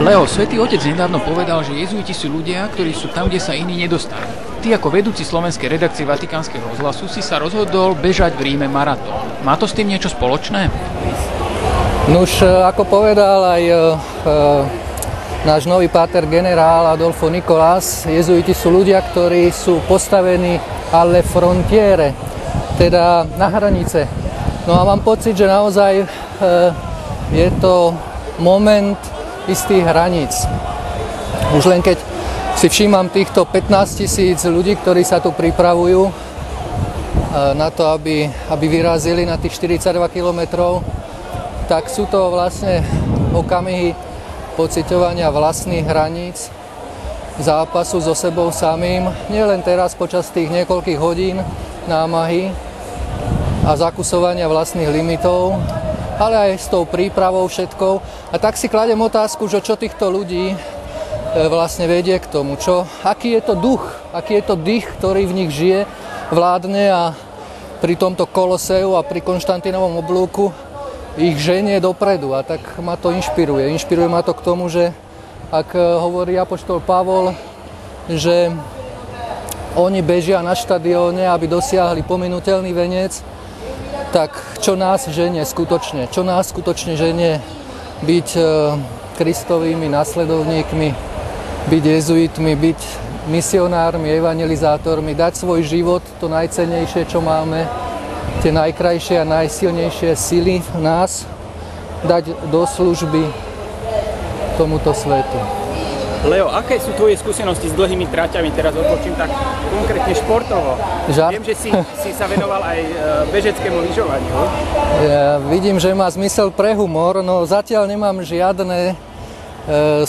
Leo, Svätý Otec nedávno povedal, že jezuiti sú ľudia, ktorí sú tam, kde sa iní nedostanú. Ty ako vedúci slovenskej redakcie Vatikánskeho rozhlasu si sa rozhodol bežať v Ríme maratón. Má to s tým niečo spoločné? Nuž, ako povedal aj náš nový páter generál Adolfo Nicolás, jezuiti sú ľudia, ktorí sú postavení alle frontiere, teda na hranice. No a mám pocit, že naozaj je to moment istých hraníc. Už len keď si všímam týchto 15 000 ľudí, ktorí sa tu pripravujú na to, aby vyrazili na tých 42 kilometrov, tak sú to vlastne okamihy pociťovania vlastných hraníc, zápasu so sebou samým, nielen teraz počas tých niekoľkých hodín námahy a zakusovania vlastných limitov, ale aj s tou prípravou všetkou. A tak si kladem otázku, že čo týchto ľudí vlastne vedie k tomu, aký je to duch, aký je to dých, ktorý v nich žije, vládne a pri tomto Koloseu a pri Konštantínovom oblúku ich ženie dopredu. A tak ma to inšpiruje. Inšpiruje ma to k tomu, že ak hovorí apoštol Pavol, že oni bežia na štadióne, aby dosiahli pominuteľný veniec, tak čo nás ženie skutočne? Čo nás skutočne ženie byť Kristovými nasledovníkmi, byť jezuitmi, byť misionármi, evangelizátormi, dať svoj život, to najcennejšie, čo máme, tie najkrajšie a najsilnejšie sily v nás, dať do služby tomuto svetu. Leo, aké sú tvoje skúsenosti s dlhými tráťami? Teraz odbočím tak konkrétne športovo. Viem, že si sa venoval aj bežeckému lyžovaniu. Ja vidím, že má zmysel pre humor, no zatiaľ nemám žiadne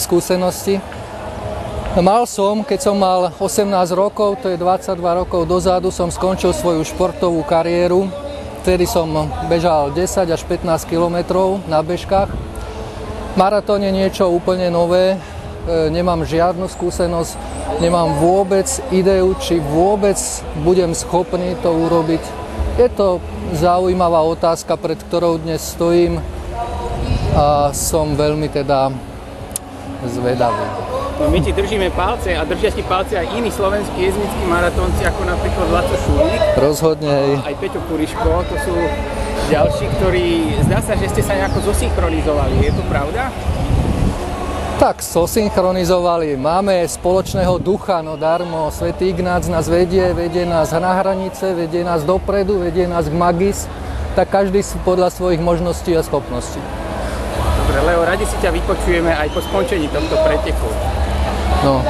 skúsenosti. Mal som, keď som mal 18 rokov, to je 22 rokov dozadu, som skončil svoju športovú kariéru. Vtedy som bežal 10 až 15 kilometrov na bežkách. Maratón je niečo úplne nové. Nemám žiadnu skúsenosť, nemám vôbec ideu, či vôbec budem schopný to urobiť. Je to zaujímavá otázka, pred ktorou dnes stojím a som veľmi teda zvedavý. No my ti držíme palce a držia ti palce aj iní slovenskí jezuitskí maratónci, ako napríklad Laco Šulík. Rozhodne. Aj Peťo Puriško, to sú ďalší, ktorí, zdá sa, že ste sa nejako zosynchronizovali. Je to pravda? Tak, zosynchronizovali. Máme spoločného ducha, no darmo. Svätý Ignác nás vedie nás na hranice, vedie nás dopredu, vedie nás k magis, tak každý podľa svojich možností a schopností. Dobre, Leo, radi si ťa vypočujeme aj po skončení tohto preteku. No.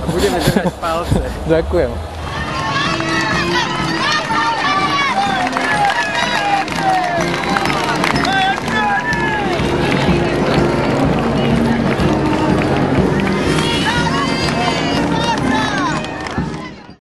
Budeme držať palce. Ďakujem.